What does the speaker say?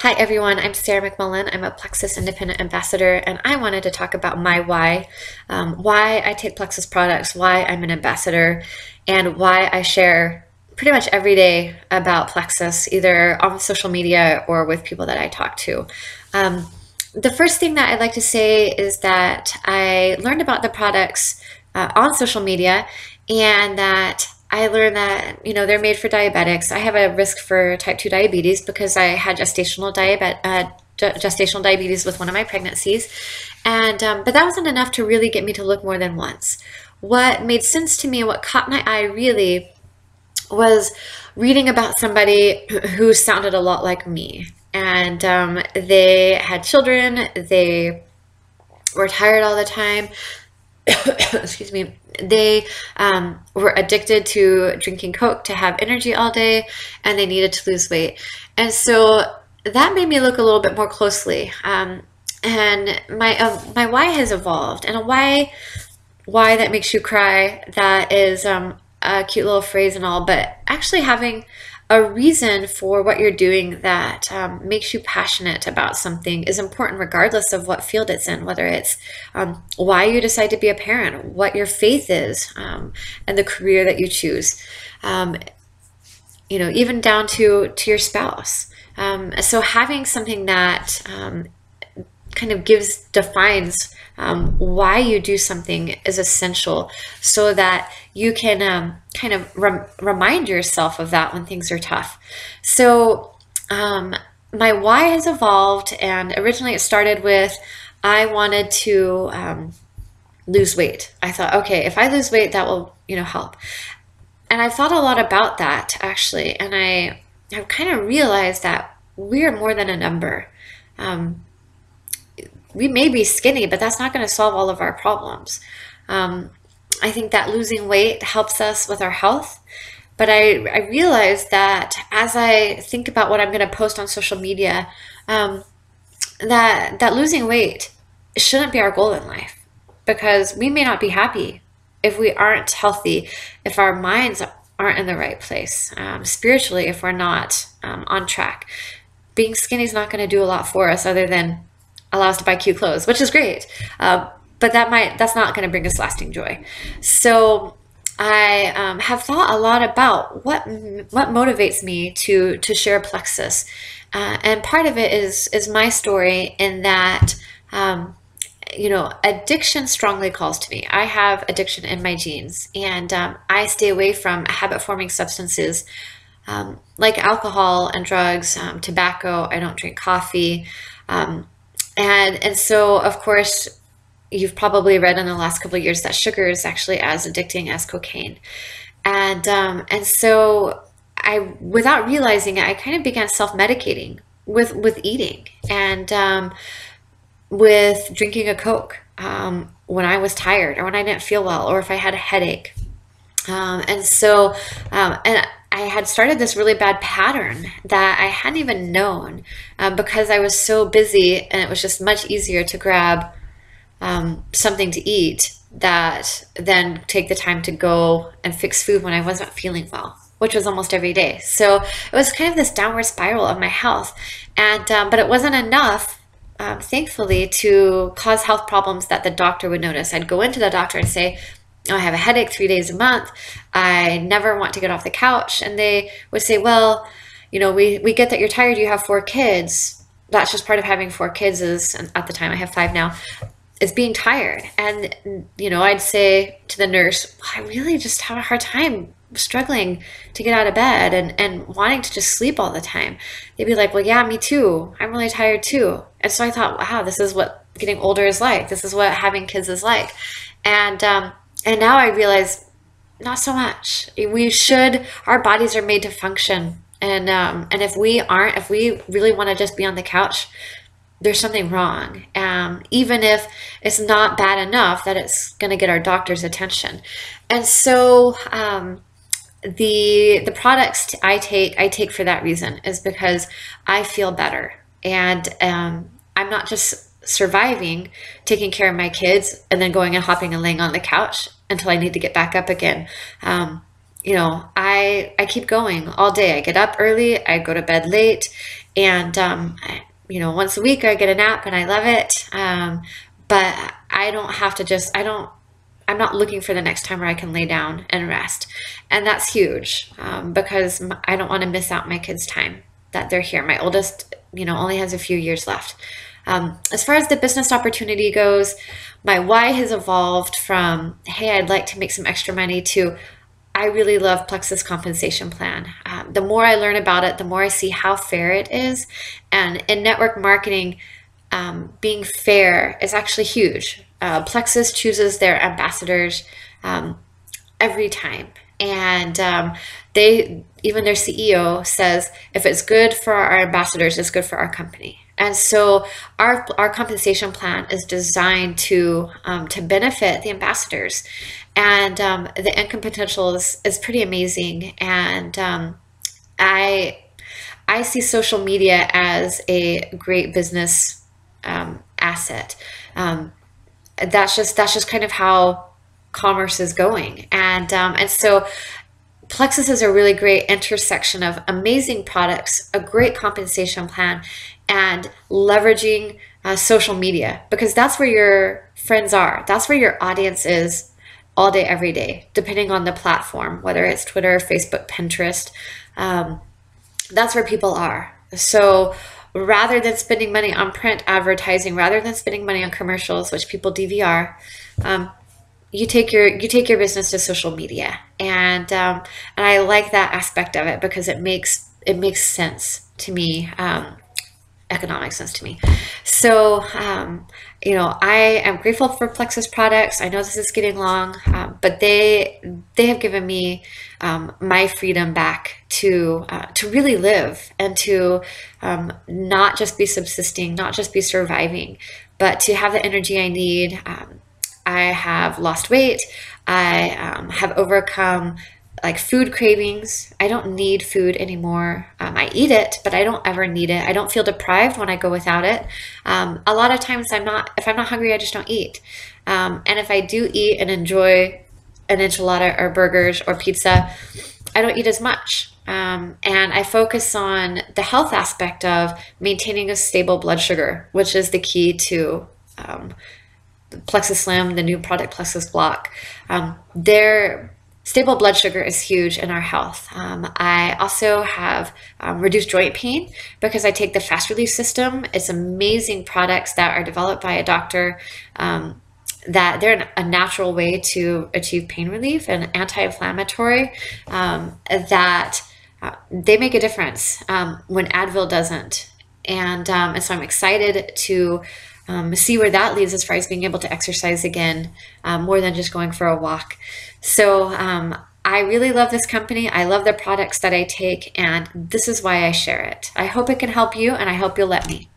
Hi everyone, I'm Sarah McMullen. I'm a Plexus Independent Ambassador, and I wanted to talk about my why I take Plexus products, why I'm an ambassador, and why I share pretty much every day about Plexus, either on social media or with people that I talk to. The first thing that I'd like to say is that I learned about the products on social media, and that I learned that, they're made for diabetics. I have a risk for type 2 diabetes because I had gestational diabetes with one of my pregnancies. But that wasn't enough to really get me to look more than once. What made sense to me, what caught my eye really, was reading about somebody who sounded a lot like me. And they had children, they were tired all the time. Excuse me. They were addicted to drinking Coke to have energy all day, and they needed to lose weight. And so that made me look a little bit more closely. And my why has evolved, and a why that makes you cry, that is a cute little phrase and all, but actually having a reason for what you're doing that makes you passionate about something is important, regardless of what field it's in, whether it's why you decide to be a parent, what your faith is, and the career that you choose, even down to your spouse. So having something that kind of defines why you do something is essential, so that you can kind of remind yourself of that when things are tough. So my why has evolved, and originally it started with I wanted to lose weight. I thought, okay, if I lose weight, that will help. And I thought a lot about that, actually, and I kind of realized that we are more than a number. We may be skinny, but that's not going to solve all of our problems. I think that losing weight helps us with our health. But I realized that as I think about what I'm going to post on social media, that losing weight shouldn't be our goal in life, because we may not be happy if we aren't healthy, if our minds aren't in the right place, spiritually, if we're not on track. Being skinny is not going to do a lot for us other than allow us to buy cute clothes, which is great. But that's not going to bring us lasting joy. So I have thought a lot about what motivates me to share Plexus. And part of it is my story, in that, addiction strongly calls to me. I have addiction in my genes, and I stay away from habit-forming substances like alcohol and drugs, tobacco. I don't drink coffee. And so, of course, you've probably read in the last couple of years that sugar is actually as addicting as cocaine. And so without realizing it, I kind of began self-medicating with eating, and with drinking a Coke when I was tired, or when I didn't feel well, or if I had a headache. And I had started this really bad pattern that I hadn't even known, because I was so busy, and it was just much easier to grab something to eat that then take the time to go and fix food when I wasn't feeling well, which was almost every day. So it was kind of this downward spiral of my health, and but it wasn't enough, thankfully, to cause health problems that the doctor would notice. I'd go into the doctor and say, oh, I have a headache 3 days a month. I never want to get off the couch. And they would say, well, we get that you're tired. You have 4 kids. That's just part of having 4 kids, and at the time I have 5 now, is being tired. And, I'd say to the nurse, well, I really just have a hard time struggling to get out of bed and wanting to just sleep all the time. They'd be like, well, yeah, me too. I'm really tired too. And so I thought, wow, this is what getting older is like. This is what having kids is like. And now I realize, not so much. Our bodies are made to function. And if we really want to just be on the couch, there's something wrong. Even if it's not bad enough that it's going to get our doctor's attention. And so the products I take for that reason, is because I feel better. And I'm not just surviving, taking care of my kids, and then going and hopping and laying on the couch until I need to get back up again. I keep going all day. I get up early, I go to bed late, and once a week I get a nap, and I love it. But I don't have to just I don't I'm not looking for the next time where I can lay down and rest, and that's huge, because I don't want to miss out my kids' time that they're here. My oldest, only has a few years left. As far as the business opportunity goes, my why has evolved from, hey, I'd like to make some extra money, to I really love Plexus compensation plan. The more I learn about it, the more I see how fair it is. And in network marketing, being fair is actually huge. Plexus chooses their ambassadors every time. And even their CEO says, if it's good for our ambassadors, it's good for our company. And so our compensation plan is designed to benefit the ambassadors, and the income potential is pretty amazing. And I I see social media as a great business asset. Um, that's just kind of how commerce is going, and so Plexus is a really great intersection of amazing products, a great compensation plan, and leveraging social media, because that's where your friends are. That's where your audience is all day, every day, depending on the platform, whether it's Twitter, Facebook, Pinterest. Um, that's where people are. So rather than spending money on print advertising, rather than spending money on commercials, which people DVR, um, you take your business to social media, and I like that aspect of it because it makes sense to me, economic sense to me. So I am grateful for Plexus products. I know this is getting long, but they have given me my freedom back to really live, and to not just be subsisting, not just be surviving, but to have the energy I need. I have lost weight. I have overcome like food cravings. I don't need food anymore. I eat it, but I don't ever need it. I don't feel deprived when I go without it. A lot of times if I'm not hungry, I just don't eat. And if I do eat and enjoy an enchilada or burgers or pizza, I don't eat as much. And I focus on the health aspect of maintaining a stable blood sugar, which is the key to Plexus Slim, the new product Plexus Block. Their stable blood sugar is huge in our health. I also have reduced joint pain because I take the fast release system. It's amazing products that are developed by a doctor, that they're a natural way to achieve pain relief and anti-inflammatory, that they make a difference when Advil doesn't. And so I'm excited to see where that leads as far as being able to exercise again, more than just going for a walk. So I really love this company. I love the products that I take, and this is why I share it. I hope it can help you, and I hope you'll let me.